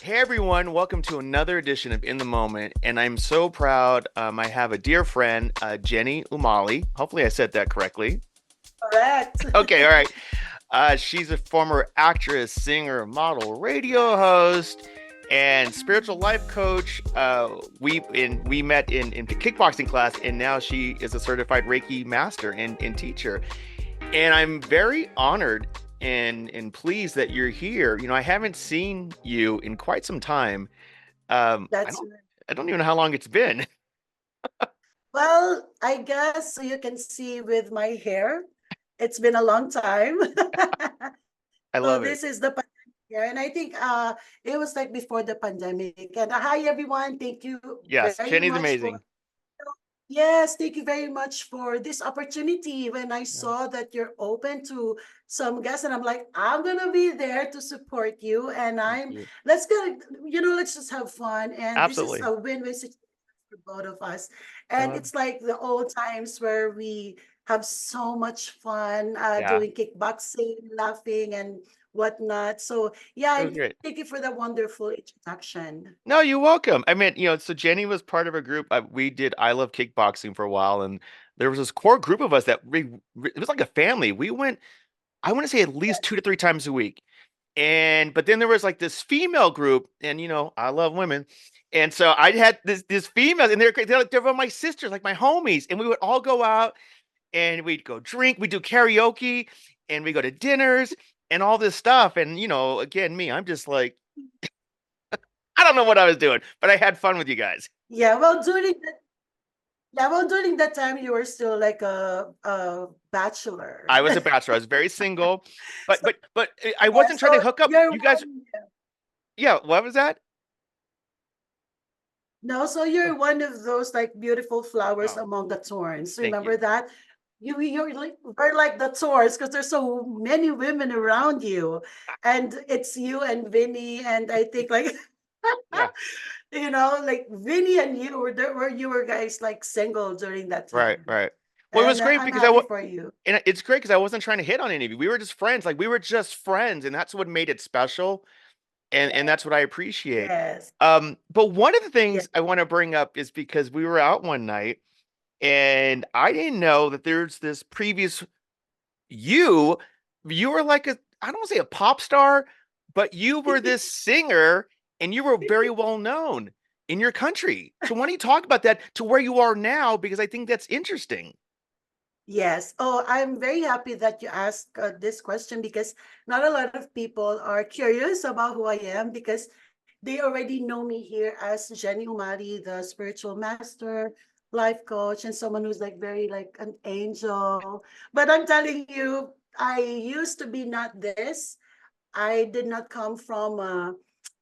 Hey everyone, welcome to another edition of In the Moment. And I'm so proud. I have a dear friend, Jenny Umali. Hopefully, I said that correctly. Correct. Okay, all right. She's a former actress, singer, model, radio host, and spiritual life coach. We met in kickboxing class, and now she is a certified Reiki master and teacher. And I'm very honored and pleased that you're here. You know, I haven't seen you in quite some time. I That's don't right. I don't even know how long it's been. Well, I guess you can see with my hair, it's been a long time. I So love it. this is the pandemic year, and I think it was like before the pandemic. And hi everyone, thank you Yes, very Jenny's much for amazing. yes, thank you very much for this opportunity. When I Yeah, saw that you're open to some guests, and I'm like, I'm gonna be there to support you. And thank I'm you. let's get let's just have fun. And this is Absolutely. a win-win situation for both of us. I And love. it's like the old times where we have so much fun Yeah, doing kickboxing, laughing, and whatnot. So yeah, it was and great. thank you for the wonderful introduction. No, you're welcome. I mean, so Jenny was part of a group. We did I Love Kickboxing for a while, and there was this core group of us that it was like a family. We went, I want to say at least 2 to 3 times a week. But then there was like this female group, and I love women. And so I had this female, and they're my sisters, like my homies, and we would all go out and we'd go drink, we do karaoke, and we go to dinners and all this stuff. And again, I'm just like, I don't know what I was doing, but I had fun with you guys. Yeah, during that time, you were still like a bachelor. I was a bachelor. I was very single, but So, I yeah, wasn't trying to so hook up. you're You guys, one, yeah. What was that? no, so you're one of those like beautiful flowers Oh, among the thorns. thank Remember you. that? You're like we're like the thorns because there's so many women around you, and it's you and Vinny, and I think like Yeah, like Vinny and you were there were you were guys like single during that right, time, right. Well, it was and great I'm because happy for you. and it's great because I wasn't trying to hit on any of you. We were just friends. Like we were just friends, and that's what made it special. And Yeah. that's what I appreciate. Yes. But one of the Yeah. things I want to bring up is because we were out one night, and I didn't know that there's this previous you. You were like I don't want to say a pop star, but you were this singer, and you were very well known in your country. So why don't you talk about that to where you are now? Because I think that's interesting. Yes. Oh, I'm very happy that you asked this question because not a lot of people are curious about who I am because they already know me here as Jenny Umali, the spiritual master, life coach, and someone who's like very like an angel. But I'm telling you, I used to be not this. I did not come from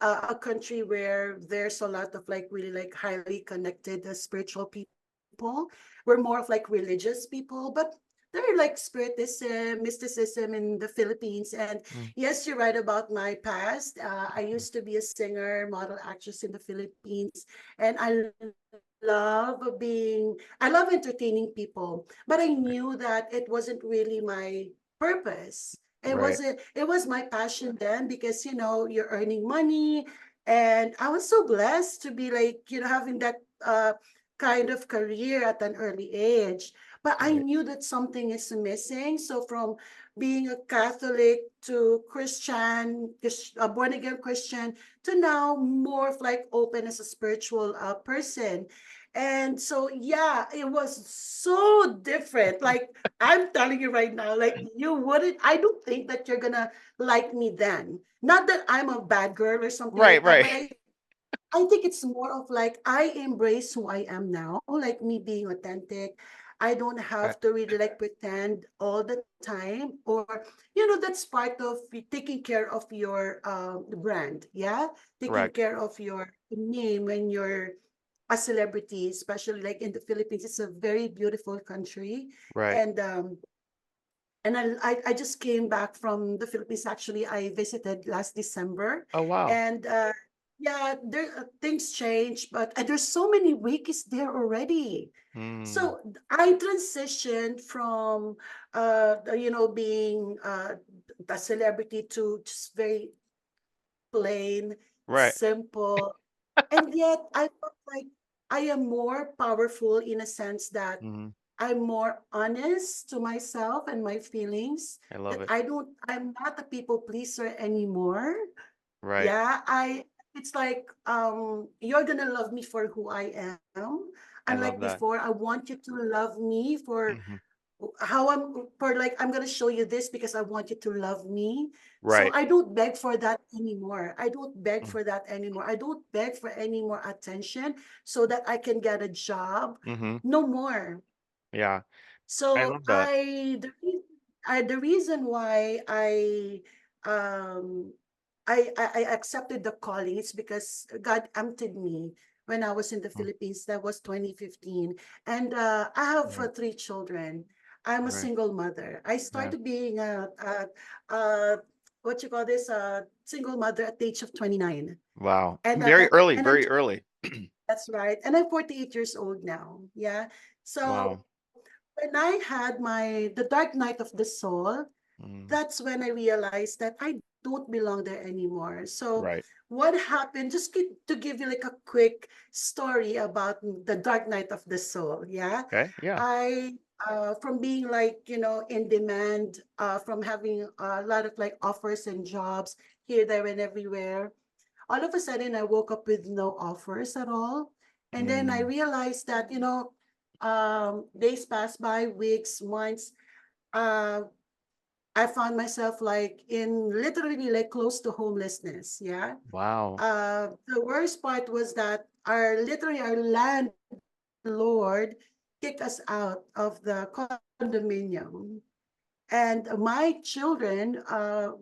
a country where there's a lot of like really like highly connected spiritual people. We're more of like religious people, but there are like spiritism, mysticism in the Philippines. And Mm, yes, you're right about my past. I used to be a singer, model, actress in the Philippines, and I love entertaining people, but I right, knew that it wasn't really my purpose. right, It was my passion then because you're earning money, and I was so blessed to be like having that kind of career at an early age. But I right, knew that something is missing. So from being a Catholic to Christian, a born again Christian, to now more of like open as a spiritual person. And so, yeah, it was so different. Like, I'm telling you right now, like, I don't think that you're gonna like me then. Not that I'm a bad girl or something right, like that, right. but I think it's more of like I embrace who I am now, like me being authentic. I don't Right, have to really like pretend all the time, or that's part of taking care of your brand, yeah, taking correct. care of your name when you're a celebrity, especially like in the Philippines. It's a very beautiful country, Right. and I just came back from the Philippines. Actually, I visited last December, Oh wow. and yeah, there things change, but there's so many wikis there already. Mm, So I transitioned from being a celebrity to just very plain Right. simple, and yet I felt like I am more powerful in a sense that Hmm. I'm more honest to myself and my feelings, I love that it. I'm not a people pleaser anymore. Right. Yeah, it's like you're gonna love me for who I am. I love Unlike that. before, I want you to love me for Hmm. how for like I'm gonna show you this because I want you to love me. So Right. I don't beg for that anymore. I don't beg Mm-hmm. for that anymore. I don't beg for any more attention so that I can get a job. Mm-hmm. No more. Yeah. I So love that. the reason why um I accepted the calling is because God emptied me when I was in the Mm. Philippines. That was 2015, and I have Right. three children. I'm a Right. single mother. I Yeah. started being a what you call this, a single mother at the age of 29, Wow. and Very early. and I'm Very early. that's right, and I'm 48 years old now. Yeah, so Wow. when I had the dark night of the soul, Mm. that's when I realized that I don't belong there anymore. So Right. what happened? Just to give you like a quick story about the dark night of the soul. Yeah, Okay. Yeah. I from being like in demand, from having a lot of like offers and jobs here, there, and everywhere. All of a sudden, I woke up with no offers at all, and then I Mm. realized that days passed by, weeks, months. Uh, I found myself like in literally like close to homelessness. Yeah. Wow. The worst part was that our landlord kicked us out of the condominium. And my children,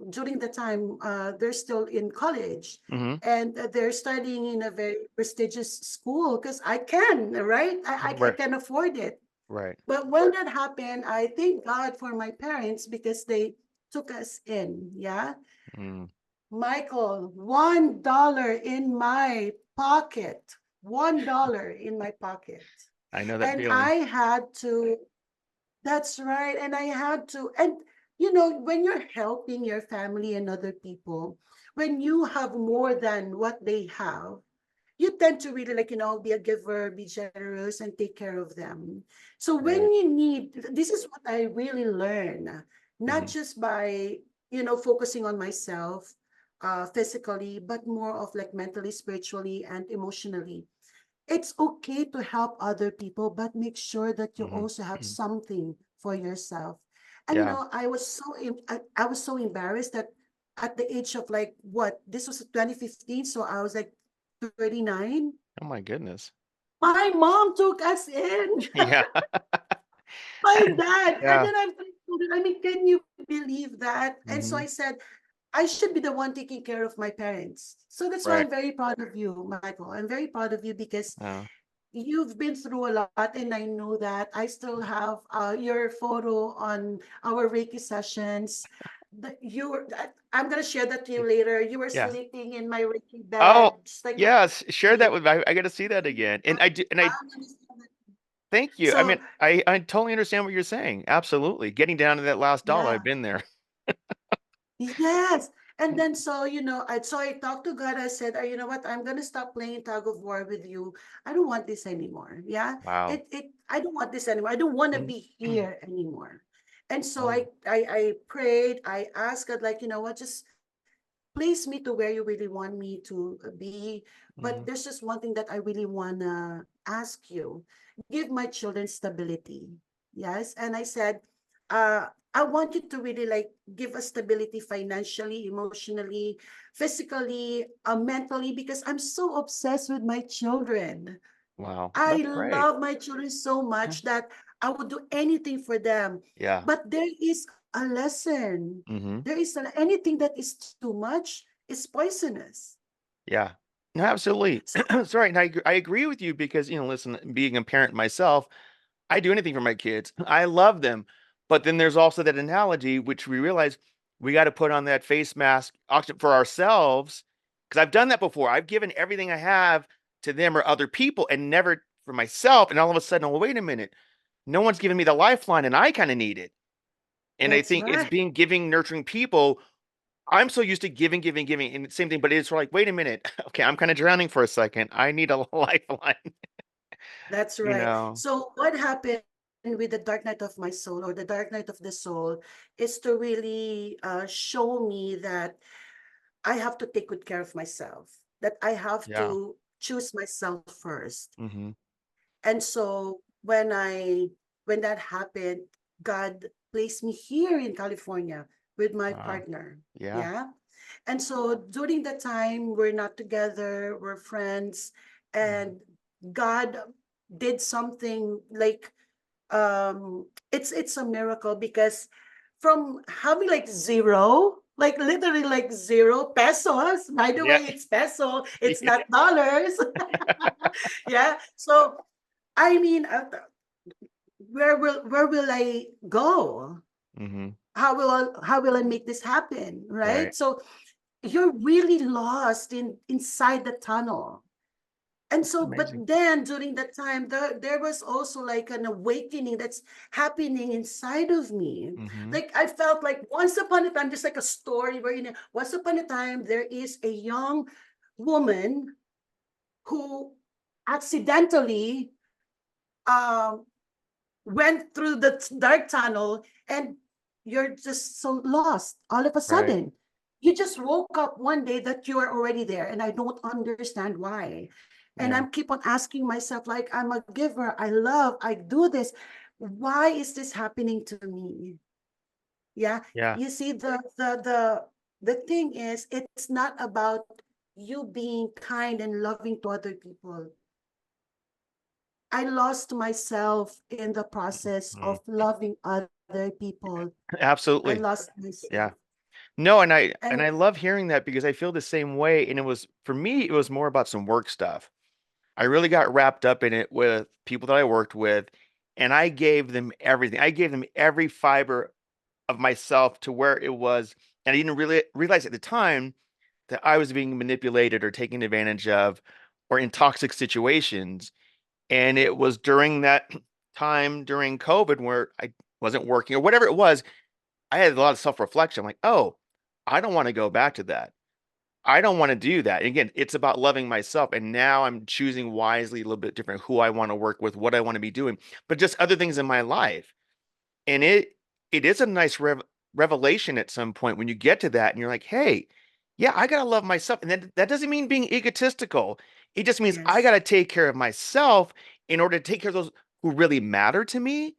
during the time, they're still in college, Mm-hmm. and they're studying in a very prestigious school because I can, right? I Right. can afford it. Right. But when that happened, I thank God for my parents because they took us in. Yeah. Mm. Michael, $1 in my pocket, $1 in my pocket. I know that And feeling. I had to, that's right. And I had to, and when you're helping your family and other people, when you have more than what they have, you tend to really like be a giver, be generous, and take care of them. So Right. when you need, this is what I really learn, not Mm-hmm. just by focusing on myself physically, but more of like mentally, spiritually, and emotionally. It's okay to help other people, but make sure that you also have Mm-hmm. something for yourself. And Yeah. I was so embarrassed that at the age of like what, this was 2015, so I was like 39. Oh my goodness. My mom took us in. Yeah. My dad. And Yeah. then I'm thinking, I mean, can you believe that? And so Mm-hmm. I said, I should be the one taking care of my parents. So that's why Right. I'm very proud of you, Michael. I'm very proud of you because Uh, you've been through a lot, and I know that. I still have your photo on our Reiki sessions. I'm gonna share that to you later. You were yeah. sleeping in my Reiki Oh, bed, just like a yes. Share that baby. with me. I got to see that again. And I do. And I I'm gonna send it. thank you. I So mean, I totally understand what you're saying. Absolutely. Getting down to that last dollar. I've yeah, been there. yes. And then so I talked to God. I said, you know what? I'm gonna stop playing tug of war with you. I don't want this anymore. Yeah, Wow. I don't want this anymore. I don't want to Mhm. be here anymore. And so Wow. I prayed. I asked God, like, you know what? Just place me to where you really want me to be. But Hmm. there's just one thing that I really wanna ask you: give my children stability. Yes, and I said, I want you to really like give us stability financially, emotionally, physically, mentally, because I'm so obsessed with my children. Wow. I That's great. love my children so much that I would do anything for them. Yeah. But there is a lesson. Hmm. Anything that is too much is poisonous. Yeah. No, absolutely. So Sorry. And I agree with you because, listen, being a parent myself, I do anything for my kids. I love them. But then there's also that analogy, which we realize we got to put on that face mask for ourselves. Because I've done that before. I've given everything I have to them or other people and never for myself. And all of a sudden, well, wait a minute. No one's giving me the lifeline and I kind of need it. And I that's think it's right. being giving, nurturing people I'm so used to giving, giving, giving, and same thing. But it's like, wait a minute, okay, I'm kind of drowning for a second. I need a lifeline. That's You right. know? So what happened with the dark night of my soul or the dark night of the soul is to really show me that I have to take good care of myself, that I have Yeah. to choose myself first. Hmm. And so when that happened, God placed me here in California with my Wow. partner. Yeah. Yeah. And so during that time, we're not together, we're friends, Mhm. and God did something like it's a miracle because from having like zero, like literally like 0 pesos, by the Yeah. way, it's peso, it's Yeah. not dollars. Yeah. So I mean, where will I go? Hmm. How will I make this happen? Right. Right. So you're really lost inside the tunnel. And That's so, but amazing. then during that time, there was also like an awakening that's happening inside of me. Hmm. Like I felt like once upon a time, just like a story where, once upon a time, there is a young woman who accidentally um, went through the dark tunnel, and you're just so lost all of a Right. sudden. You just woke up one day that you are already there, and I don't understand why. And Yeah. I'm keep on asking myself, like, I'm a giver, I love, I do this. Why is this happening to me? Yeah. Yeah. You see, the thing is, it's not about you being kind and loving to other people. I lost myself in the process Mhm. of loving other people. I Absolutely. lost Yeah. myself. No, and I And love hearing that because I feel the same way. And it was for me, it was more about some work stuff. I really got wrapped up in it with people that I worked with, and I gave them everything. I gave them every fiber of myself to where it was, and I didn't really realize at the time that I was being manipulated or taken advantage of or in toxic situations. And it was during that time during COVID where I wasn't working or whatever it was, I had a lot of self-reflection. I'm like, oh, I don't want to go back to that. I don't want to do that. Again, it's about loving myself. And now I'm choosing wisely a little bit different who I want to work with, what I want to be doing, but just other things in my life. And it is a nice revelation at some point when you get to that and you're like, hey, yeah, I gotta love myself. And that doesn't mean being egotistical. It just means I yes. gotta take care of myself in order to take care of those who really matter to me.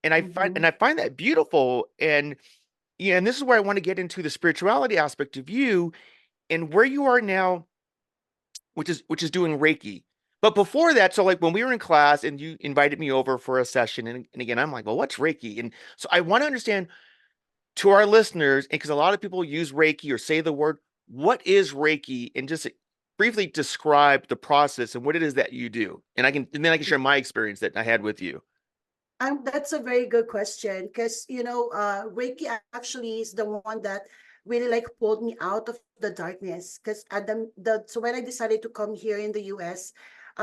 And Mm-hmm. I find that beautiful. And yeah, and this is where I want to get into the spirituality aspect of you and where you are now, which is doing Reiki. But before that, so like when we were in class and you invited me over for a session, and again, I'm like, well, what's Reiki? And so I want to understand to our listeners, because a lot of people use Reiki or say the word, what is Reiki? And just briefly describe the process and what it is that you do. And then I can share my experience that I had with you. That's a very good question because Reiki actually is the one that really like pulled me out of the darkness. Because at the so when I decided to come here in the U.S.,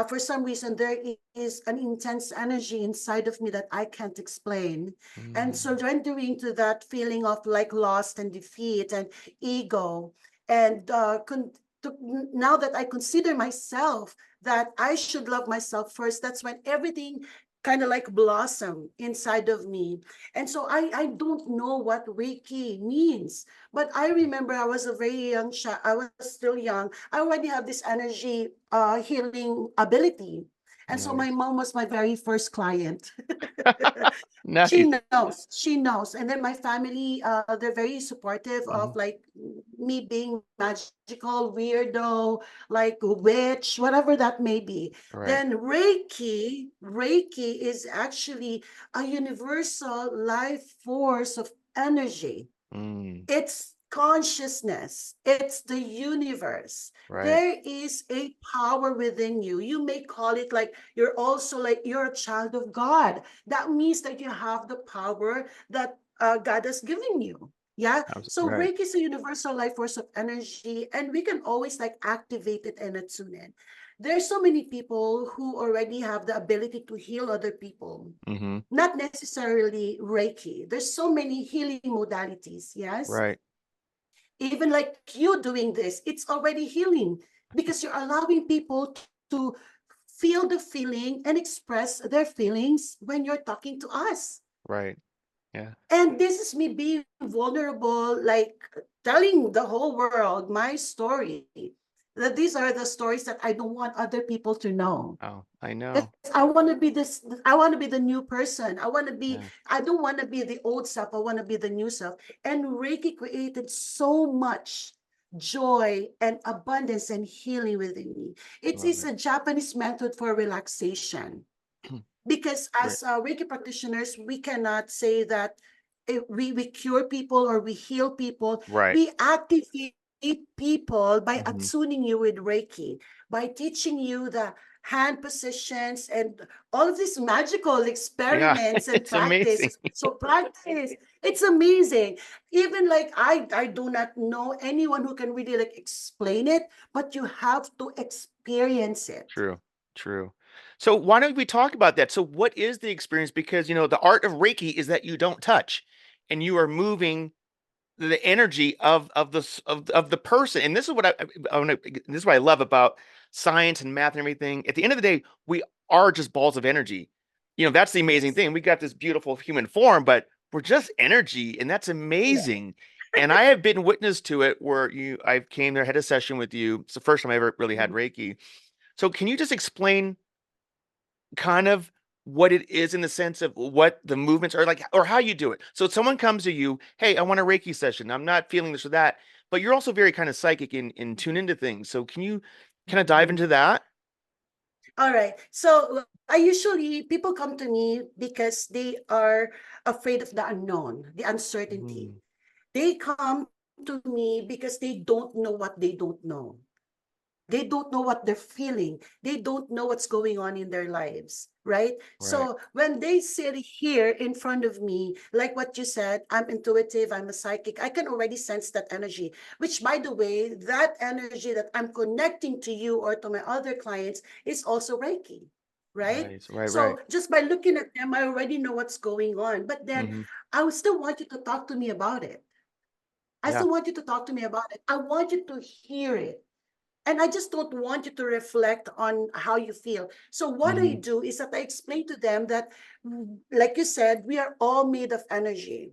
for some reason there is an intense energy inside of me that I can't explain, and Mm, surrendering to that feeling of like lost and defeat and ego, and now that I consider myself that I should love myself first, that's when everything kind of like blossom inside of me. And so I don't know what Reiki means, but I remember I was a very young child. I was still young. I already have this energy healing ability. And so my nice. mom was my very first client. She Nice. knows. She knows. And then my family, they're very supportive of Mhm. like me being magical, weirdo, like witch, whatever that may be. Right. Then Reiki is actually a universal life force of energy. Mm, It's consciousness. It's the universe. right. There is a power within you. You may call it like you're also like you're a child of God. That means that you have the power that God has given you. Yeah. So Right. Reiki is a universal life force of energy, and we can always like activate it and attune it. There's so many people who already have the ability to heal other people, Hmm. not necessarily Reiki. There's so many healing modalities, yes. Right. Even like you doing this, it's already healing because you're allowing people to feel the feeling and express their feelings when you're talking to us. Right. Yeah. And this is me being vulnerable, like telling the whole world my story. That these are the stories that I don't want other people to know. Oh, I Because know. I want to be this, I want to be the new person. Yeah. I don't want to be the old self. I want to be the new self. And Reiki created so much joy and abundance and healing within me. I It love is it. a Japanese method for relaxation because Right. as Reiki practitioners, we cannot say that we cure people or we heal people. Right. We activate people by Hmm. attuning you with Reiki, by teaching you the hand positions and all of these magical Yeah. experiments and It's amazing. practice. So practice, it's amazing. Even like I do not know anyone who can really like explain it, but you have to experience it. True. True. So why don't we talk about that? So what is the experience? Because the art of Reiki is that you don't touch and you are moving the energy of of the person. And this is what I want to, this is what I love about science and math and everything. At the end of the day, we are just balls of energy. That's the amazing Yes. thing. We got this beautiful human form, but we're just energy, and that's Yeah. amazing. And I have been witness to it where I came there, had a session with you. It's the first time I ever really had Mhm. Reiki. So can you just explain kind of what it is in the sense of what the movements are like or how you do it? So someone comes to you, hey, I want a Reiki session. I'm not feeling this or that, but you're also very kind of psychic and tune into things. So can you kind of dive Mhm. into that? All right. So I usually people come to me because they are afraid of the unknown, the uncertainty. Mm, They come to me because they don't know what they don't know. They don't know what they're feeling. They don't know what's going on in their lives, right? right, So when they sit here in front of me, like what you said, I'm intuitive, I'm a psychic, I can already sense that energy, which by the way, that energy that I'm connecting to you or to my other clients is also Reiki, right? nice, right, right. So just by looking at them, I already know what's going on. But then Hmm. I would still want you to talk to me about it. I Yeah. still want you to talk to me about it. I want you to hear it. And I just don't want you to reflect on how you feel. So what I Hmm. do is that I explain to them that, like you said, we are all made of energy.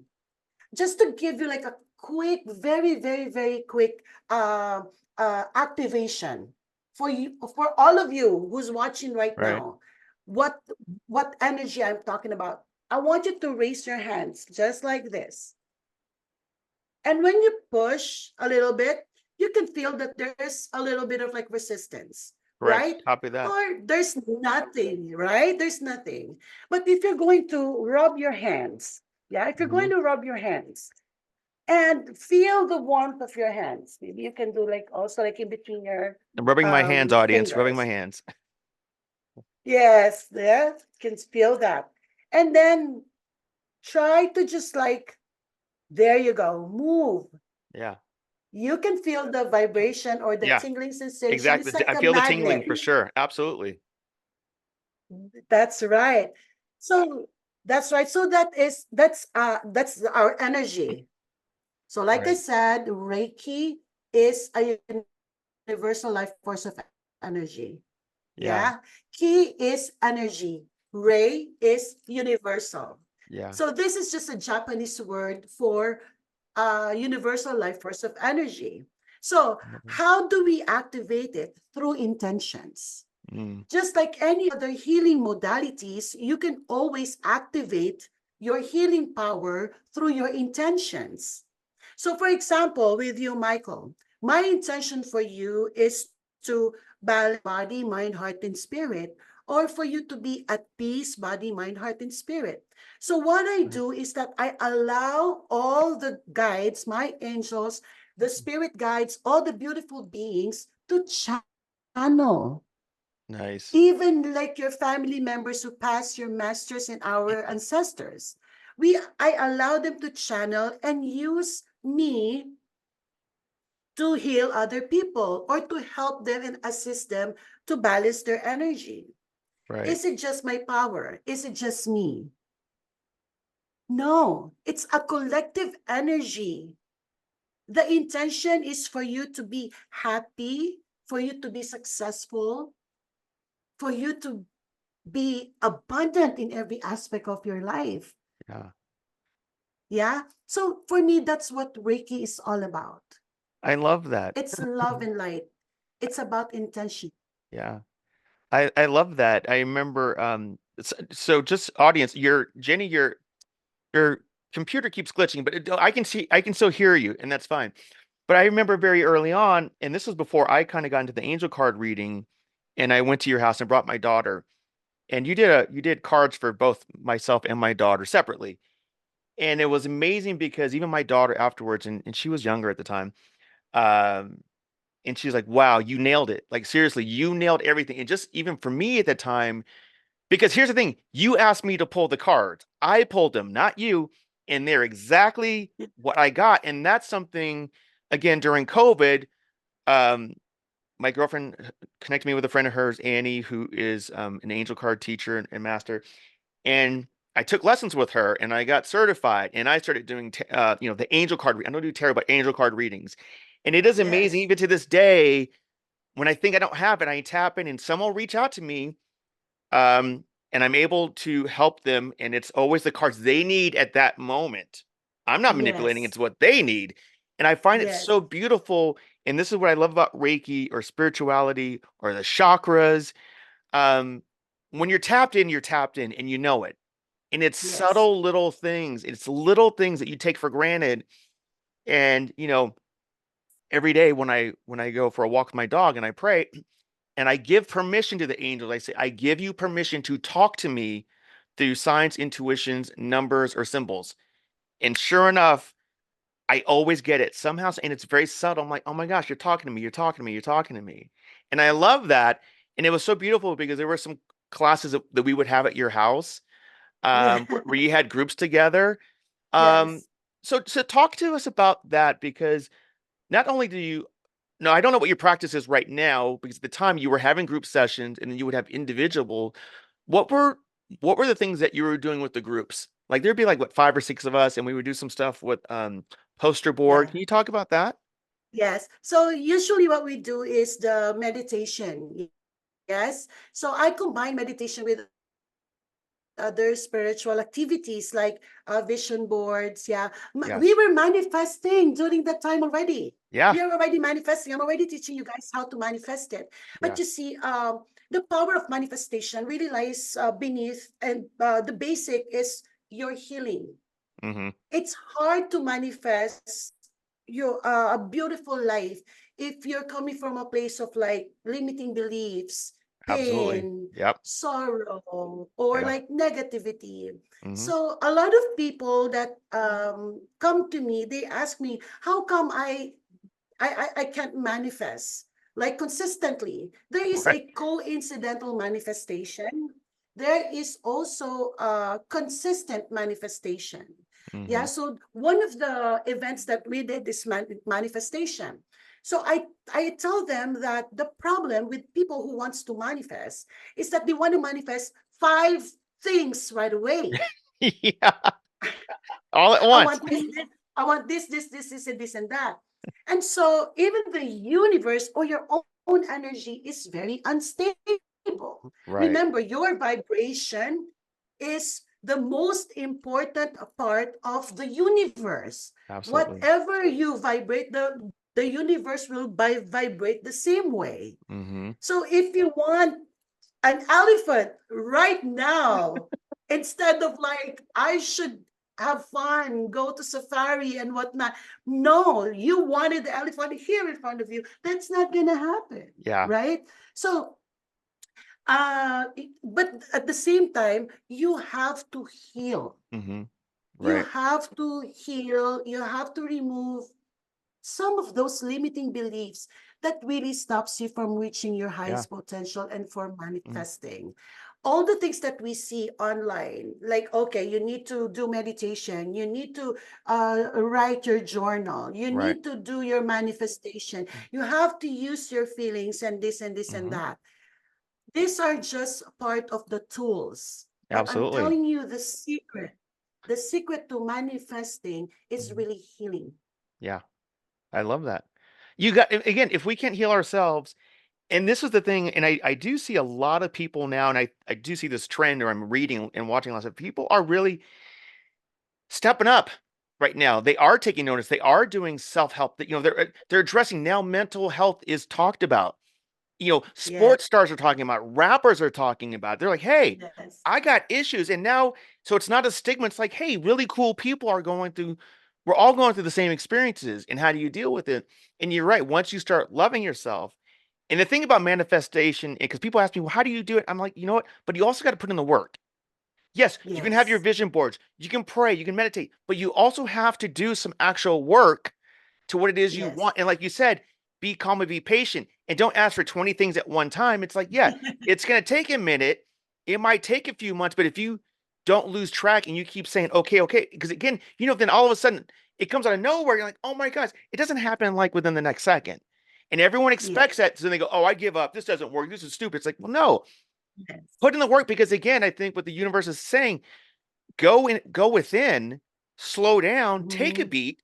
Just to give you like a quick, very, very, very quick activation for you, for all of you who's watching right Right, now. What what energy I'm talking about? I want you to raise your hands just like this. And when you push a little bit, you can feel that there's a little bit of like resistance, correct. right? Copy that. Or there's nothing, right? There's nothing. But if you're going to rub your hands, yeah, if you're Hmm. going to rub your hands and feel the warmth of your hands, maybe you can do like also like in between your I'm rubbing my hands, audience, rubbing my fingers. hands. Yes, yeah, can feel that. And then try to just like, there you go, move. Yeah. You can feel the vibration or the Yeah, tingling sensation. exactly. It's like I a feel the tingling magnet. for sure. Absolutely. That's right. So that's right. So that's our energy. So like I Right. said, Reiki is a universal life force of energy. Yeah. Yeah. Ki is energy. Rei is universal. Yeah. So this is just a Japanese word for universal life force of energy. So how do we activate it? Through intentions. Mm, Just like any other healing modalities, you can always activate your healing power through your intentions. So, for example, with you, Michael, my intention for you is to balance body, mind, heart, and spirit, or for you to be at peace, body, mind, heart, and spirit. So, what I right. do is that I allow all the guides, my angels, the spirit guides, all the beautiful beings to channel Nice. even like your family members who passed your masters and our ancestors. I allow them to channel and use me to heal other people or to help them and assist them to balance their energy. Right. Is it just my power? Is it just me? No, it's a collective energy The intention is for you to be happy, for you to be successful, for you to be abundant in every aspect of your life. Yeah. Yeah. So for me, that's what Reiki is all about. I love that. It's love and light. It's about intention. Yeah. I love that. I remember so just audience, your Jenny, your computer keeps glitching, but I can still hear you, and that's fine. But I remember very early on, and this was before I kind of got into the angel card reading, and I went to your house and brought my daughter, and you did cards for both myself and my daughter separately. And it was amazing because even my daughter afterwards, and she was younger at the time, um, and she's like, wow, you nailed it. Like seriously, you nailed everything. And just even for me at the time, because here's the thing, you asked me to pull the cards. I pulled them, not you. And they're exactly what I got. And that's something, again, during COVID, um, my girlfriend connected me with a friend of hers, Annie, who is an angel card teacher and master. And I took lessons with her and I got certified and I started doing, the angel card. I don't do tarot, but angel card readings. And it is amazing, Yes. even to this day, when I think I don't have it, I tap in and someone will reach out to me, um, and I'm able to help them. And it's always the cards they need at that moment. I'm not manipulating, Yes. it's what they need. And I find it Yes. so beautiful. And this is what I love about Reiki or spirituality or the chakras. Um, when you're tapped in and you know it. And it's Yes. subtle little things. It's little things that you take for granted. And, every day when I go for a walk with my dog and I pray, and I give permission to the angels. I say, I give you permission to talk to me through signs, intuitions, numbers, or symbols. And sure enough, I always get it somehow. And it's very subtle. I'm like, oh my gosh, you're talking to me. You're talking to me. You're talking to me. And I love that. And it was so beautiful because there were some classes that we would have at your house, Yeah. where you had groups together. Um, Yes. so talk to us about that because not only do you no, I don't know what your practice is right now because at the time you were having group sessions and then you would have individual. What were what were the things that you were doing with the groups? Like there'd be like what 5 or 6 of us and we would do some stuff with poster board. Yeah. Can you talk about that? Yes. So usually what we do is the meditation. Yes. So I combine meditation with other spiritual activities like vision boards. Yeah. We Yes. were manifesting during that time already. Yeah. We are already manifesting. I'm already teaching you guys how to manifest it. But Yeah. you see, the power of manifestation really lies beneath, and the basic is your healing. Mm-hmm. It's hard to manifest your a beautiful life if you're coming from a place of like limiting beliefs, Absolutely. pain, Yep. sorrow, or Yeah. like negativity. Mm-hmm. So a lot of people that come to me, they ask me, how come I can't manifest like consistently? There is Right. a coincidental manifestation. There is also a consistent manifestation. Yeah, Mm-hmm. so one of the events that we did is manifestation. So I tell them that the problem with people who wants to manifest is that they want to manifest five things right away. Yeah. All at I once. want this, I want this, and that. And so even the universe or your own energy is very unstable. Right. Remember, your vibration is the most important part of the universe. Absolutely. Whatever you vibrate, the universe will vibrate the same way. Mm-hmm. So if you want an elephant right now, instead of like I should have fun, go to safari and whatnot. No, you wanted the elephant here in front of you. That's not gonna happen, Yeah. right? So but at the same time, you have to heal. Mm-hmm. You Right. have to heal, you have to remove some of those limiting beliefs that really stops you from reaching your Yeah. highest potential and for Mm-hmm. manifesting all the things that we see online, like okay, you need to do meditation, you need to write your journal, you Right. need to do your manifestation, you have to use your feelings and this and this and Mm-hmm. that. These are just part of the tools, but I'm Absolutely. telling you the secret to manifesting is Mhm. really healing. Yeah. I love that. You got again, if we can't heal ourselves, and this is the thing, and I do see a lot of people now, and I do see this trend, or I'm reading and watching lots of people are really stepping up right now. They are taking notice. They are doing self-help. That they're addressing now mental health is talked about. Yes, Sports stars are talking about, rappers are talking about. They're like, hey, yes, I got issues. And now, so it's not a stigma. It's like, hey, really cool people are going through, we're all going through the same experiences. And how do you deal with it? And you're right. Once you start loving yourself, and the thing about manifestation, because people ask me, well, how do you do it? I'm like, you know what? But you also got to put in the work. Yes, you can have your yes, vision boards, you can pray, you can meditate, but you also have to do some actual work to what it is you yes, want. And like you said, be calm and be patient and don't ask for 20 things at one time. It's like, yeah, it's going to take a minute. It might take a few months, but if you don't lose track and you keep saying, okay, okay, because again, then all of a sudden it comes out of nowhere. You're like, oh my gosh, it doesn't happen like within the next second. And everyone expects yes, that. So then they go, oh, I give up. This doesn't work. This is stupid. It's like, well, no, yes. put in the work because again, I think what the universe is saying, go within, slow down, take a Mhm. beat,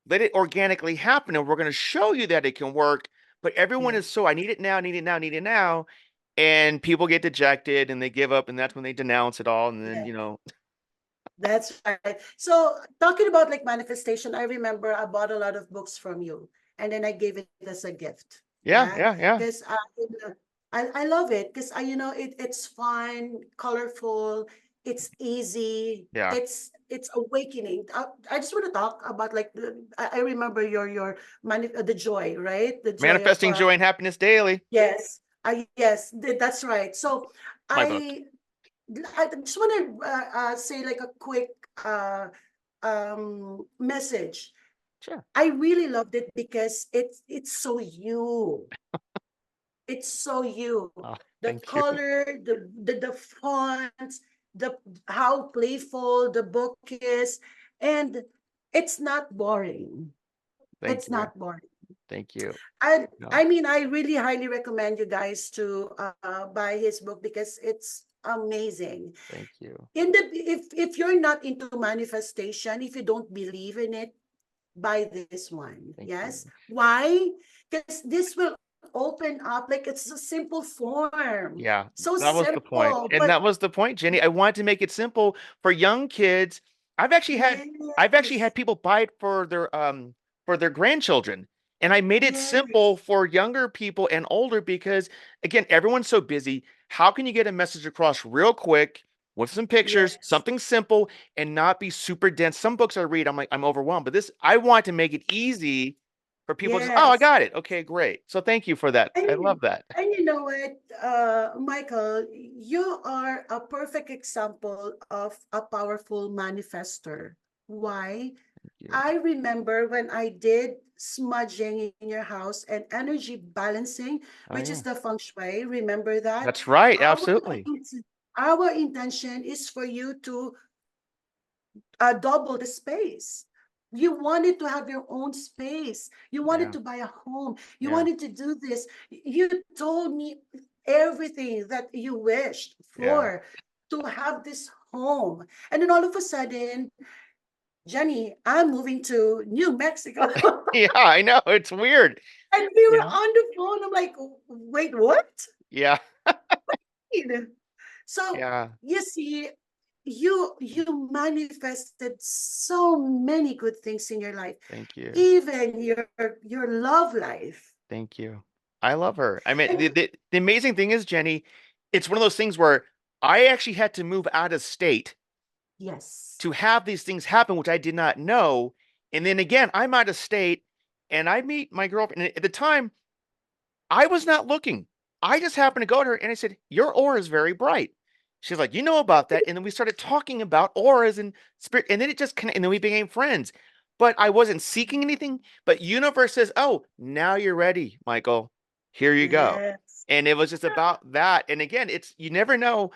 let it organically happen, and we're going to show you that it can work. But everyone is Yes. so, I need it now, need it now, need it now. And people get dejected and they give up, and that's when they denounce it all. And then, Yes. That's right. So talking about like manifestation, I remember I bought a lot of books from you and then I gave it as a gift. yeah, Yeah. yeah, yeah, Because I love it because it's fun, colorful, it's easy, yeah. it's awakening. I just want to talk about like I remember the joy, right? The joy of Manifesting joy and happiness daily. yes. Yes, that's right. So It's my book. I I just want to say like a quick uh, message. Sure. I really loved it because it's so you. It's so you. Oh, The thank you. color, the fonts, the how playful the book is, and it's not boring. Thank It's you. not boring. Thank you. I No, I mean, I really highly recommend you guys to buy his book because it's amazing. thank you. If you're not into manifestation, if you don't believe in it, buy this one. Thank you. Yes. Why? Because this will open up like it's a simple form. Yeah, So that was the point. simple, And but that was the point, Jenny. I wanted to make it simple for young kids. I've actually had I've actually yes, had people buy it for their grandchildren. And I made it yes, simple for younger people and older because again, everyone's so busy. How can you get a message across real quick with some pictures, yes, something simple and not be super dense? Some books I read, I'm like, I'm overwhelmed, but this I want to make it easy for people just, oh, I yes. got it. Okay, great. So thank you for that. I And love that. and you know what, Michael, you are a perfect example of a powerful manifester. Why? Thank you. I remember when I did smudging in your house and energy balancing, Oh which is yeah. the feng shui. Remember that? That's right. Our Absolutely. our intention is for you to double the space. You wanted to have your own space. You wanted Yeah. to buy a home. You Yeah. wanted to do this. You told me everything that you wished Yeah. for to have this home. And then all of a sudden, Jenny, I'm moving to New Mexico. Yeah, I know. It's weird. And we You were know? on the phone. I'm like, wait, what? Yeah. So Yeah. you see, you manifested so many good things in your life, Thank you. even your love life. Thank you. I love her. I mean, And the amazing thing is, Jenny, it's one of those things where I actually had to move out of state yes, to have these things happen, which I did not know. And then again, I'm out of state and I meet my girlfriend. And at the time, I was not looking. I just happened to go to her and I said, your aura is very bright. She's like, you know about that. And then we started talking about auras and spirit. And then it just and then we became friends. But I wasn't seeking anything. But universe says, oh, now you're ready, Michael. Here you go. yes, And it was just about that. And again, it's you never know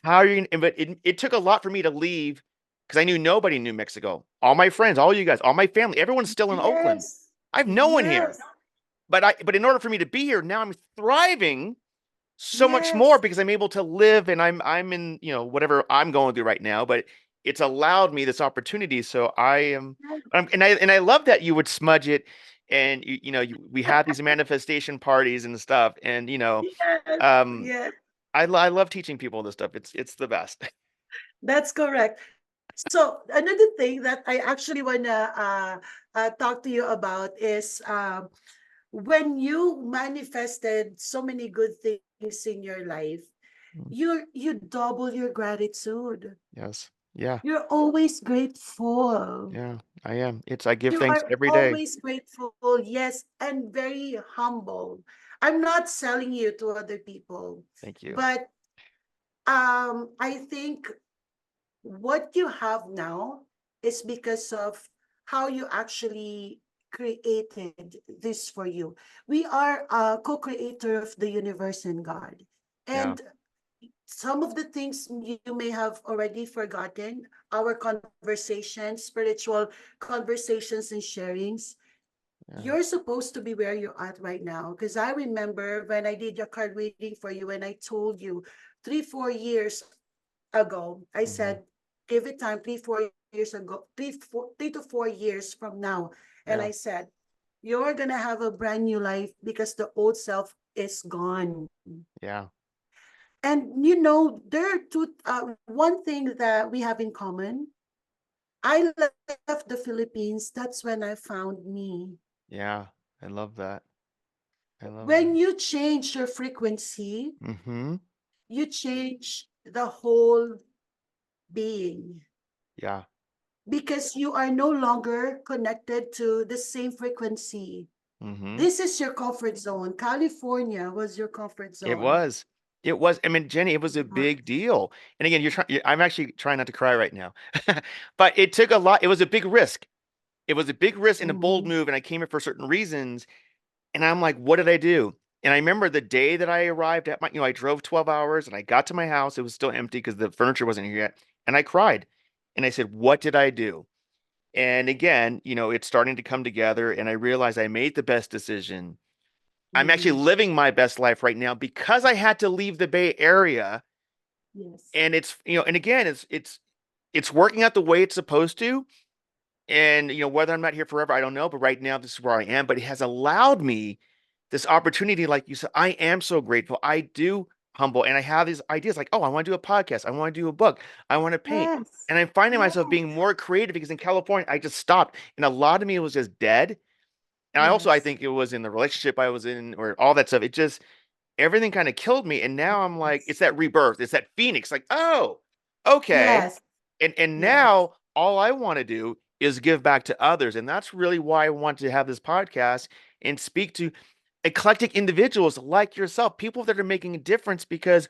how you're gonna, but it took a lot for me to leave because I knew nobody in New Mexico. All my friends, all you guys, all my family, everyone's still in Oakland. yes, I have no one here yes, but in order for me to be here now I'm thriving so much more yes, because I'm able to live and I'm in whatever I'm going through right now but it's allowed me this opportunity. So and I love that you would smudge it, and we had these manifestation parties and stuff, and Yes, um, yes, I love teaching people this stuff. It's the best. that's correct. So another thing that I actually wanna talk to you about is when you manifested so many good things in your life, Mm, you double your gratitude. yes. Yeah. You're always grateful. Yeah. I am. I give You thanks are every day. always grateful, yes, and very humble. I'm not selling you to other people, Thank you. but I think what you have now is because of how you actually created this for you. We are a co-creator of the universe and God. Yeah. And some of the things you may have already forgotten, our conversations, spiritual conversations and sharings, Yeah. you're supposed to be where you're at right now. Because I remember when I did your card reading for you, and I told you 3, 4 years ago, I Hmm. said, give it time, 3, 4 years ago, 3 to 4 years from now. And Yeah. I said, you're going to have a brand new life because the old self is gone. Yeah. And there are one thing that we have in common. I left the Philippines. That's when I found me. Yeah. I love that. I love that. When you change your frequency, Hmm. you change the whole being Yeah. because you are no longer connected to the same frequency. Hmm. This is your comfort zone. California was your comfort It zone. was. It was. I mean, Jenny, it was a big deal. And again, I'm actually trying not to cry right now. But it took a lot. It was a big risk. It was a big risk and a bold Mhm. move. And I came in for certain reasons. And I'm like, what did I do? And I remember the day that I arrived at I drove 12 hours and I got to my house. It was still empty because the furniture wasn't here yet. And I cried. And I said, what did I do? And again, it's starting to come together. And I realized I made the best decision. I'm actually Mhm. living my best life right now because I had to leave the Bay Area. Yes. And and again, it's working out the way it's supposed to. And whether I'm not here forever, I don't know. But right now, this is where I am. But it has allowed me this opportunity, like you said. I am so grateful. I do humble, and I have these ideas like, oh, I want to do a podcast. I want to do a book. I want to paint. Yes. And I'm finding myself being Yes. more creative because in California, I just stopped, and a lot of me was just dead. And I Yes. think it was in the relationship I was in, or all that stuff. It just everything kind of killed me. And now I'm like, it's Yes. that rebirth. It's that phoenix. Like, oh, okay. Yes. And Yes. now all I want to do is give back to others. And that's really why I want to have this podcast and speak to eclectic individuals like yourself, people that are making a difference because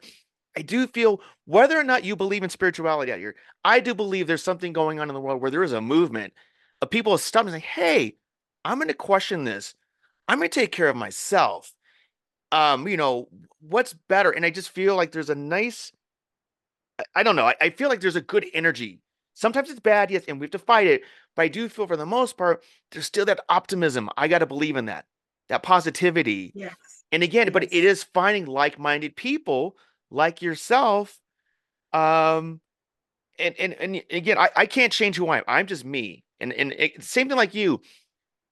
I do feel whether or not you believe in spirituality out here, I do believe there's something going on in the world where there is a movement of people stopping and saying, hey, I'm going to question this. I'm going to take care of myself. Um, you know, what's better? And I just feel like there's a nice I don't know. I feel like there's a good energy. Sometimes it's bad, yes, and we have to fight it. But I do feel for the most part, there's still that optimism. I got to believe in that positivity. Yes. And again, but it Yes. is finding like-minded people like yourself. Um, and again, I can't change who I am. I'm just me. And same thing like you.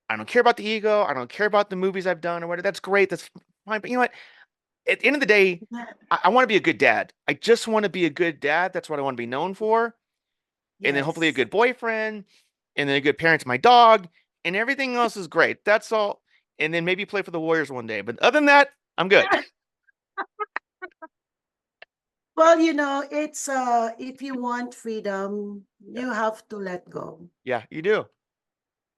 I don't care about the ego. I don't care about the movies I've done or whatever. That's great. That's fine. But you know what? At the end of the day, I want to be a good dad. I just want to be a good dad. That's what I want to be known for. And then hopefully a Yes. good boyfriend, and then a good parent to my dog, and everything else is great. That's all. And then maybe play for the Warriors one day. But other than that, I'm good. Well, it's if you want freedom, Yeah. you have to let go, Yeah, you do.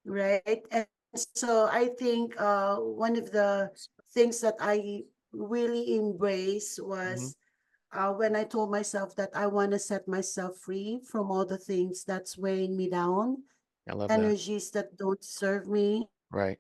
right? And so I think one of the things that I really embrace Hmm. was when I told myself that I want to set myself free from all the things that's weighing me down, I love that. energies that don't serve me, Right.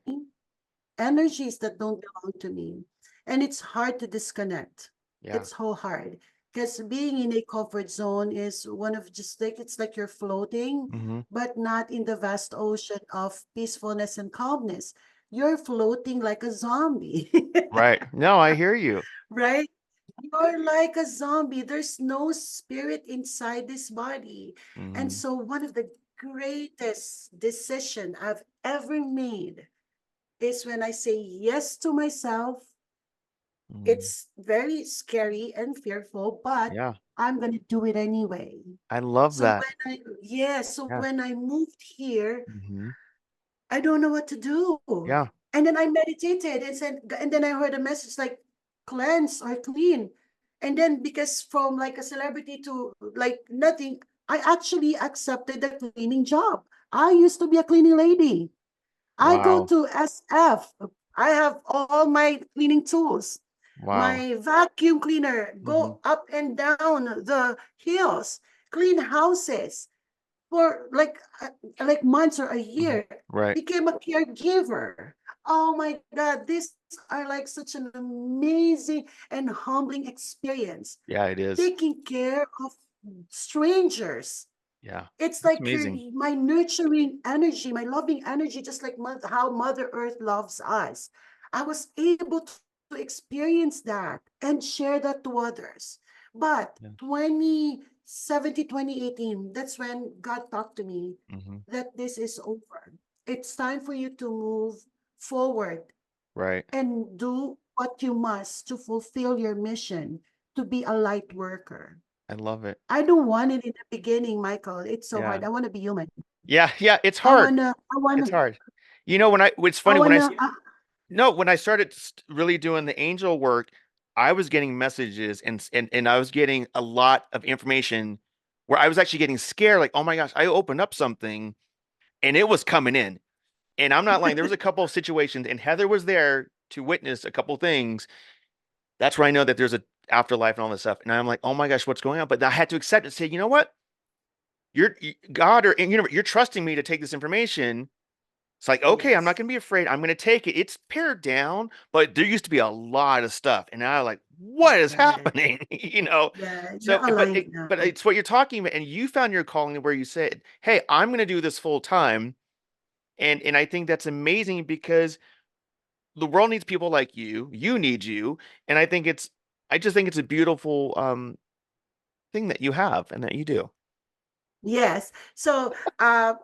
energies that don't belong to me. And it's hard to disconnect. Yeah. It's so hard because being in a comfort zone is one of just like it's like you're floating, Hmm. but not in the vast ocean of peacefulness and calmness. You're floating like a zombie, Right. No, I hear you. right? you're like a zombie. There's no spirit inside this body. And Hmm. so one of the greatest decision I've ever made is when I say yes to myself. Hmm. It's very scary and fearful, but Yeah, I'm gonna do it anyway. I love So that. when I yeah, so Yeah. when I moved here, Hmm. I don't know what to do. Yeah. And then I meditated and said, and then I heard a message like cleanse or clean. And then because from like a celebrity to like nothing, I actually accepted the cleaning job. I used to be a cleaning lady. I go Wow. to SF. I have all my cleaning tools. Wow. My vacuum cleaner Hmm. go up and down the hills, clean houses for like months or a Hmm. year. Right. Became a caregiver. Oh my God, these are like such an amazing and humbling experience. Yeah, it is. Taking care of strangers, Yeah. it's That's like amazing. my nurturing energy, my loving energy, just like how Mother Earth loves us. I was able to experience that and share that to others. But Yeah. 2017, 2018, that's when God talked to me Hmm. that this is over. It's time for you to move forward Right. and do what you must to fulfill your mission to be a light worker. I love it. I don't want it in the beginning, Michael. It's so Yeah. hard. I want to be human. Yeah. Yeah. It's I hard. wanna, I It's wanna, hard. You know, it's I funny when wanna. no, when I started really doing the angel work, I was getting messages and I was getting a lot of information where I was actually getting scared, like, oh my gosh, I opened up something and it was coming in. And I'm not lying, there was a couple of situations, and Heather was there to witness a couple things. That's where I know that there's a afterlife and all this stuff. And I'm like, oh my gosh, what's going on? But I had to accept it and say, you know what? God or and, you're trusting me to take this information. It's like, okay, I'm not Yes, gonna be afraid. I'm gonna take it. It's pared down, but there used to be a lot of stuff, and now I'm like, what is yes, happening? You know. yeah. You're So, aligned now. but it's what you're talking about, and you found your calling where you said, "Hey, I'm gonna do this full time," and I think that's amazing because the world needs people like you. You need you, and I just think it's a beautiful thing that you have and that you do. Yes. So, I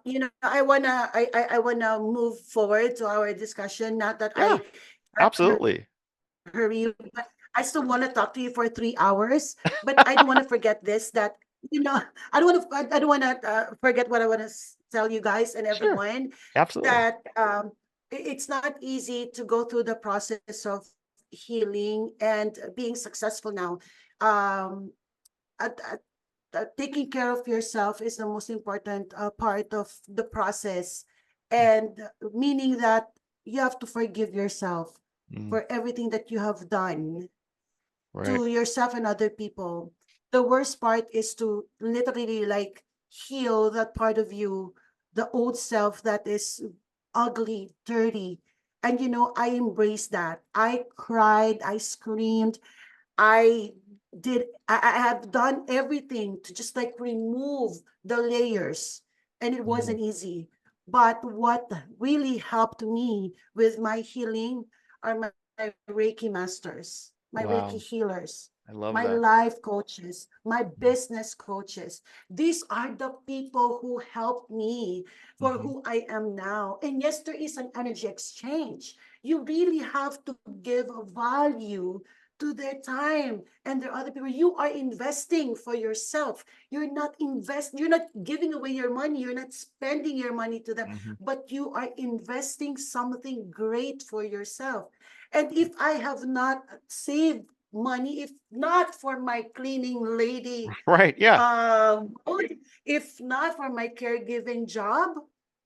wanna move forward to our discussion. Not that Yeah, I wanna absolutely. hurry you, but I still want to talk to you for 3 hours. But I don't want to forget this. That you know, I don't want to forget what I want to tell you guys and Sure, everyone absolutely. that it's not easy to go through the process of healing and being successful now. Um, at, at, Taking care of yourself is the most important part of the process, and meaning that you have to forgive yourself Mm, for everything that you have done right. to yourself and other people. The worst part is to literally like heal that part of you, the old self that is ugly, dirty. And I embraced that. I cried, I screamed, I have done everything to just like remove the layers, and it Mhm. wasn't easy. But what really helped me with my healing are my Reiki masters, my Reiki Wow, healers, I love my that. life coaches, my Mhm. business coaches. These are the people who helped me for Mhm. who I am now. And yes, there is an energy exchange. You really have to give value to their time and their other people. You are investing for yourself. You're not giving away your money, you're not spending your money to them, Mhm. but you are investing something great for yourself. And if I have not saved money, if not for my cleaning lady, Right, yeah. if not for my caregiving job,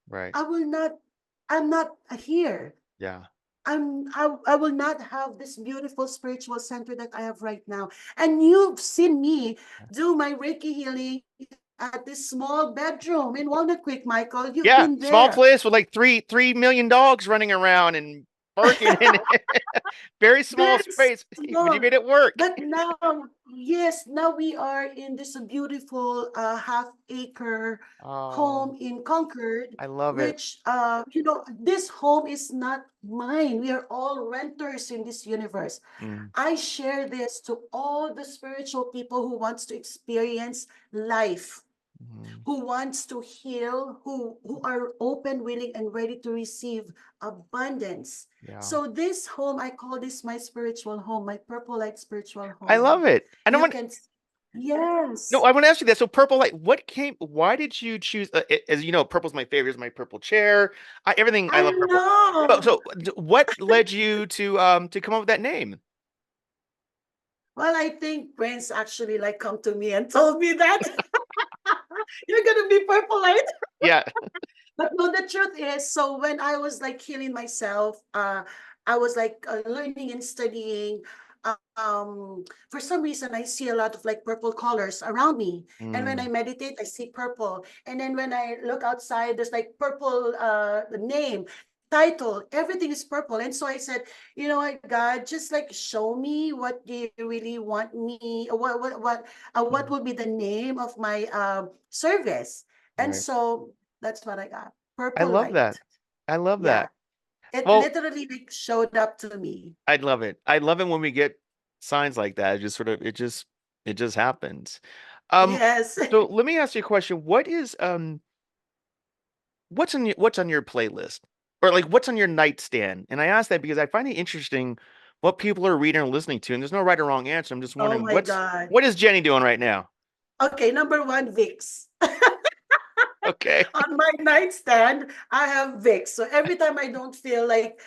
Right. I will not, I'm not here. Yeah. I will not have this beautiful spiritual center that I have right now. And you've seen me do my Reiki healing at this small bedroom in Walnut Creek, Michael. You've Yeah, been small there. place with like three million dogs running around and parking in very small Very space, but you small. made it work. But now, yes, now we are in this beautiful half-acre Oh, home in Concord, I love it. which, this home is not mine. We are all renters in this universe. Mm, I share this to all the spiritual people who wants to experience life, mm, who wants to heal, who are open, willing, and ready to receive abundance. yeah. So this home, I call this my spiritual home, my Purple Light spiritual I home. love it. And I You want can, no, yes, I want to ask you that. So purple light, why did you choose as you know, purple's my favorite, is my purple chair. Everything I I love purple. But know. so what led you to come up with that name? Well, I think Prince actually like come to me and told me that you're gonna be Purple Light. Yeah. But no, the truth is, so when I was like healing myself, I was like learning and studying. For some reason, I see a lot of like purple colors around me, and when I Mm, meditate, I see purple. And then when I look outside, there's like purple, the name, title, everything is purple. And so I said, you know what, God, just like show me what do you really want me, what mm, would be the name of my service. And right. so that's what I got. I Purple love that. light. I love Yeah. that. It Well, literally like showed up to me. I'd love it. I love it when we get signs like that. It just sort of it just happens. Um, Yes. so let me ask you a question. What's on your playlist? Or like what's on your nightstand? And I ask that because I find it interesting what people are reading or listening to, and there's no right or wrong answer. I'm just Oh wondering my God. what is Jenny doing right now? Okay, number one, Vicks. Okay. On my nightstand, I have Vicks. So every time I don't feel like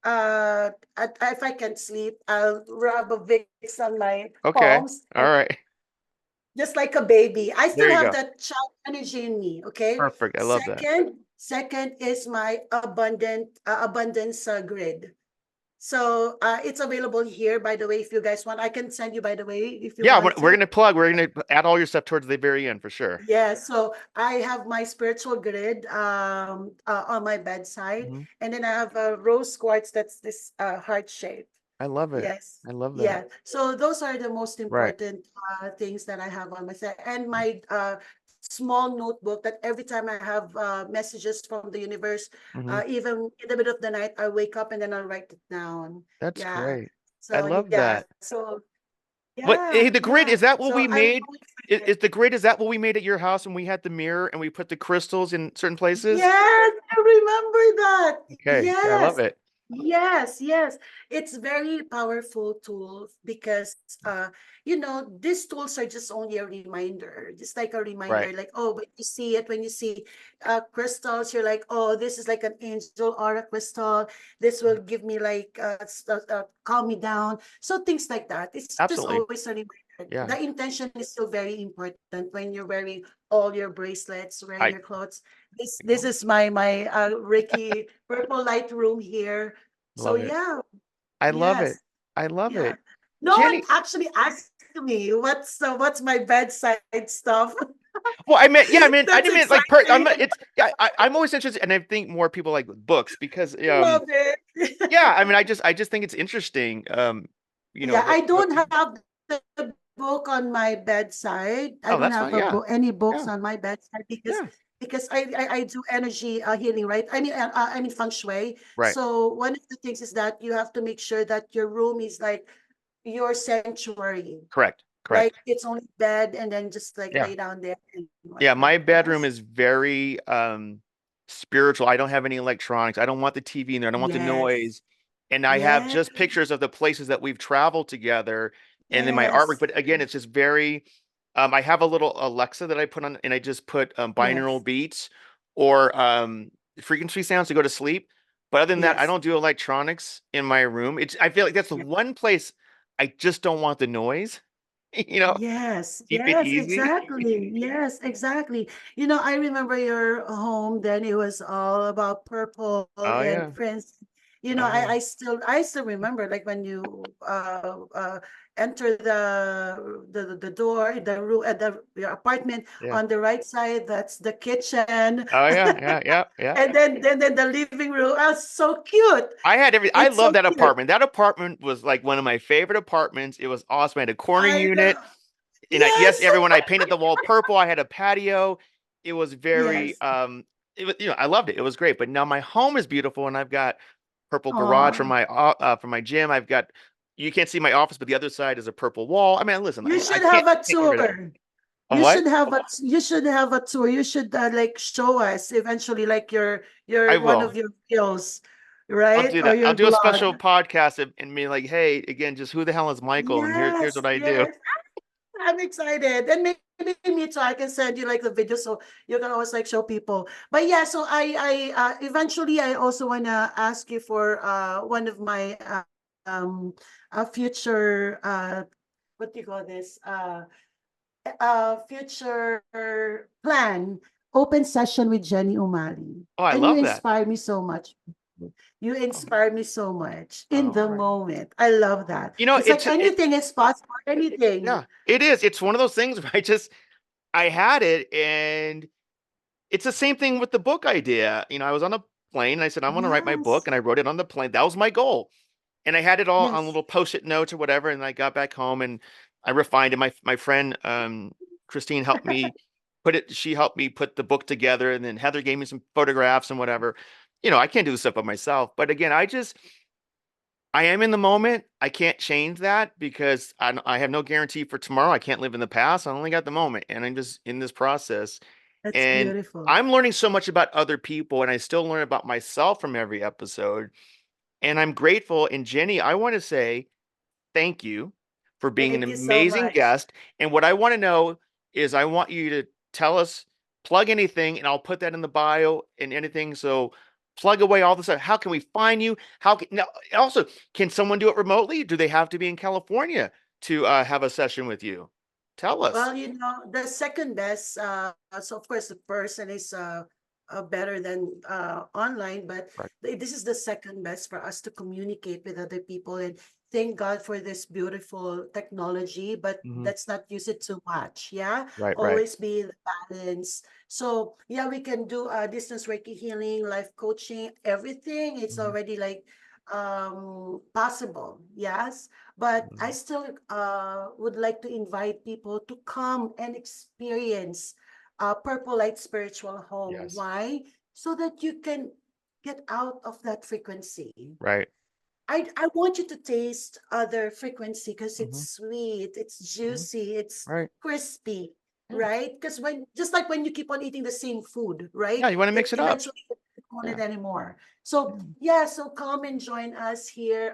if I can't sleep, I'll rub a Vicks on my Okay. palms All and right. just like a baby. I There still you have go. that child energy in me. Okay. Perfect. I love that. Second is my abundance grid. So it's available here. By the way, if you guys want, I can send you. By the way, if you Yeah, want we're to. gonna plug. We're gonna add all your stuff towards the very end for sure. Yeah. So I have my spiritual grid on my bedside, Hmm. and then I have a rose quartz that's this heart shape. I love it. Yes. I love that. Yeah. So those are the most Right. important things that I have on my side. And my small notebook that every time I have messages from the universe, Hmm. even in the middle of the night, I wake up and then I'll write it down. That's Yeah. great. I So love yeah. that. So But hey, yeah, the grid, yeah. is that what So we I'm made? always Is excited. the grid, is that what we made at your house when we had the mirror and we put the crystals in certain places? Yes, I remember that. Okay. Yeah, I love Yes. it. Yes. It's very powerful tool because these tools are just only a reminder, just like a Right. reminder, like, oh, when you see it, when you see crystals, you're like, oh, this is like an angel aura crystal. This will give me like calm me down. So things like that. It's just Absolutely. always a reminder. Yeah. The intention is still very important when you're wearing all your bracelets, wearing I your clothes. This is my Reiki purple light room here. So love it. yeah, I love it. yes, I love yeah. it. No one Jenny, actually asked me what's my bedside stuff. well, I That's didn't mean like per exciting. it's yeah, I'm always interested and I think more people like books because Love it. yeah, I just think it's interesting. Yeah, I What don't have the book on my bedside. I oh, don't that's have fine. a Yeah. book, any books Yeah. on my bedside because Yeah. I do energy healing, right? I mean feng shui. Right. So one of the things is that you have to make sure that your room is like your sanctuary. Correct. Like Correct. it's only bed and then just like Yeah. lay down there and Yeah, whatnot. my bedroom Yes. is very spiritual. I don't have any electronics. I don't want the TV in there. I don't want the Yes. noise. And I have Yes. just pictures of the places that we've traveled together and then my artwork. Yes. But again, it's just very I have a little Alexa that I put on and I just put binaural Yes. beats or frequency sounds to go to sleep. But other than that, I Yes. don't do electronics in my room. It's I feel like that's the one place I just don't want the noise, you know, keep it easy. Exactly. Yes, exactly. I remember your home then it was all about purple Oh and yeah. Prince. You know, Oh yeah. I still remember like when you enter the door, the room at the your apartment, Yeah. on the right side, that's the kitchen. Oh yeah. Yeah. Yeah. Yeah. And then the living room. Oh, so cute. I It's love so that cute. apartment. That apartment was like one of my favorite apartments. It was awesome. I had a corner I know. unit. And yes, Yes. everyone, I painted the wall purple. I had a patio. It was very, Yes. it was, I loved it. It was great. But now my home is beautiful, and I've got purple garage Oh, for my gym. I've got, you can't see my office, but the other side is a purple wall. I mean, listen, you I should can't have a can't get rid of it. tour. A what? You should have a tour. You should like show us eventually like I your one will. of your reels, I'll right? do Or that. I'll your do a blog. special podcast and be like, hey, again, just who the hell is Michael? And here's what Yes, I do. yes. I'm excited. And maybe me too. I can send you like the video so you can always like show people. But yeah, so I eventually I also wanna ask you for one of my um future what do you call this? Future plan, open session with Jenny Umali. Oh, I And you love that. inspire me so much. You Oh, inspire me so much oh, in all the right. moment. I love that. You know, It's like anything is possible, anything. yeah, it is. It's one of those things where I had it, and it's the same thing with the book idea. I was on a plane and I said, I want to write my book, Yes. and I wrote it on the plane. That was my goal. And I had it all on Yes. little post-it notes or whatever. And I got back home and I refined it. My friend Christine helped me she helped me put the book together, and then Heather gave me some photographs and whatever. I can't do this stuff by myself. But again, I am in the moment. I can't change that because I have no guarantee for tomorrow. I can't live in the past. I only got the moment, and I'm just in this process. That's And beautiful. I'm learning so much about other people, and I still learn about myself from every episode. And I'm grateful. And Jenny, I want to say thank you for being an Thank you so amazing much. guest. And what I want to know is I want you to tell us, plug anything, and I'll put that in the bio and anything. So plug away all the stuff. How can we find you? Now, also, can someone do it remotely? Do they have to be in California to have a session with you? Tell us. Well, you know, the second best, so of course the person is better than online, but Right. this is the second best for us to communicate with other people. And thank God for this beautiful technology, but Hmm. let's not use it too much. Yeah, Right, right. always be the balance. So yeah, we can do distance Reiki healing, life coaching, everything. It's Hmm. already like possible. Yes, but I Hmm. still would like to invite people to come and experience Purple Light Spiritual Home. Yes. Why? So that you can get out of that frequency. Right. I want you to taste other frequency because it's Hmm. sweet, it's Hmm. juicy, it's Right. crispy, Yeah. right? Because when just like when you keep on eating the same food, Yeah. right? You want to mix it up. Eventually you don't want Yeah. it anymore. So Yeah. yeah, so come and join us here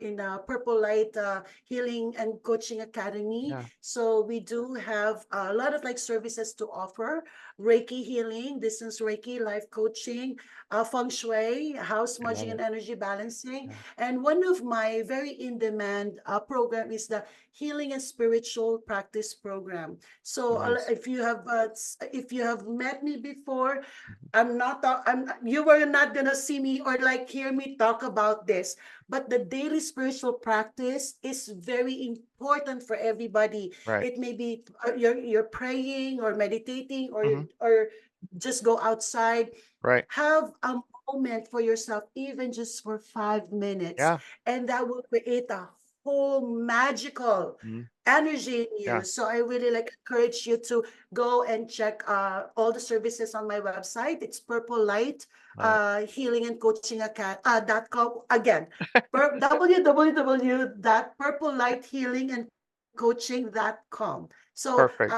in Purple Light Healing and Coaching Academy. Yeah. So we do have a lot of like services to offer: Reiki healing, distance Reiki, life coaching, feng shui, house I love smudging and it. energy balancing. Yeah. And one of my very in-demand program is the Healing and Spiritual Practice Program. So Nice. if you have met me before, Mhm. you were not gonna see me or like hear me talk about this. But the daily spiritual practice is very important for everybody. Right. It may be you're praying or meditating Hmm. or just go outside, Right. have a moment for yourself, even just for 5 minutes, Yeah. and that will create a whole magical Mhm. energy in you. Yeah. So I really like encourage you to go and check all the services on my website. It's Purple Light Love it. Healing and Coaching .com. Again, www.purplelighealingandcoaching.com. So Perfect.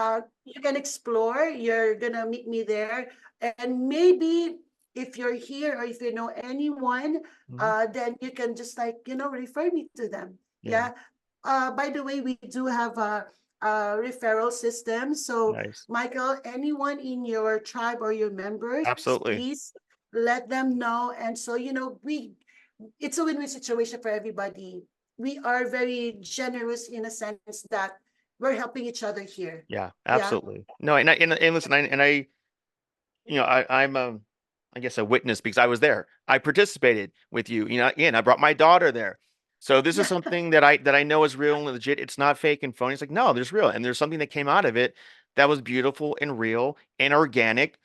you can explore. You're gonna meet me there, and maybe if you're here or if you know anyone, Hmm. then you can just like refer me to them. Yeah. Yeah. By the way, we do have a referral system. So, Nice. Michael, anyone in your tribe or your members, Absolutely. please let them know. And so, it's a win-win situation for everybody. We are very generous in a sense that we're helping each other here. Yeah. Yeah. Absolutely. No, and listen, I'm I guess a witness because I was there. I participated with you. You know, again, I brought my daughter there. So this is Yeah. something that I know is real and legit. It's not fake and phony. It's like, no, there's real. And there's something that came out of it that was beautiful and real and organic.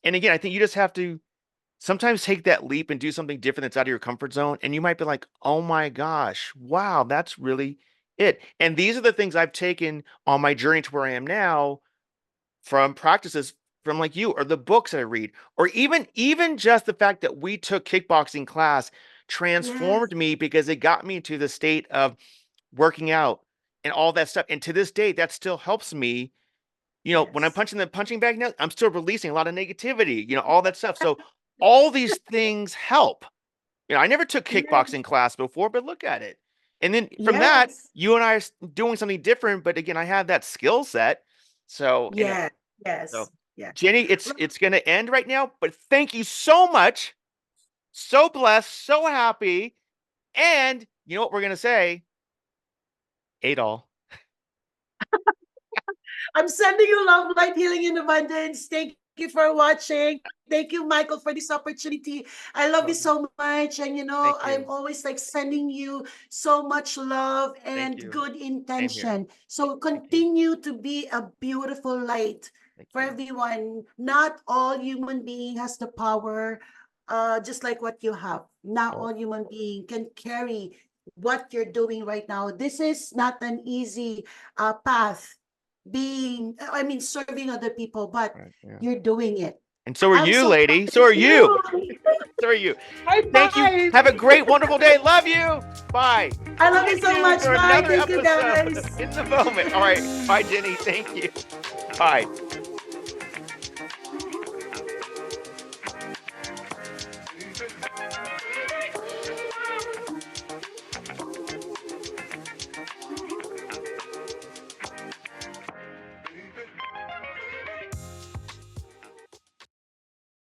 And again, I think you just have to sometimes take that leap and do something different that's out of your comfort zone. And you might be like, oh my gosh, wow, that's really it. And these are the things I've taken on my journey to where I am now from practices from like you or the books I read, or even just the fact that we took kickboxing class Yes. transformed me because it got me to the state of working out and all that stuff. And to this day, that still helps me. You know, when I'm Yes. punching the punching bag now, I'm still releasing a lot of negativity, you know, all that stuff. So all these things help. You know, I never took Yes. kickboxing class before, but look at it. And then from that, Yes. you and I are doing something different, but again, I have that skill set. So, and Yes. so, Yes. Yes. Jenny, it's going to end right now, but thank you so much. So blessed, so happy. And you know what we're going to say? Adol. I'm sending you love, light, healing, and abundance. Thank you for watching. Thank you, Michael, for this opportunity. I love you Oh, so much. And thank I'm you. always like sending you so much love Thank and you. good Same here. intention. So Thank you. continue to be a beautiful light Thank for you. everyone. Not all human being has the power, just like what you have. Not Oh, all human being can carry what you're doing right now. This is not an easy path being, I mean, serving other people, but right. Yeah. you're doing it. And so are I'm you, so lady. proud So of are you. you. So are you. High Thank you. five. Have a great, wonderful day. Love you. Bye. I love you Stay so tuned much. for Bye. another Thank you, episode guys. in the moment. All right. Bye, Jenny. Thank you. Bye.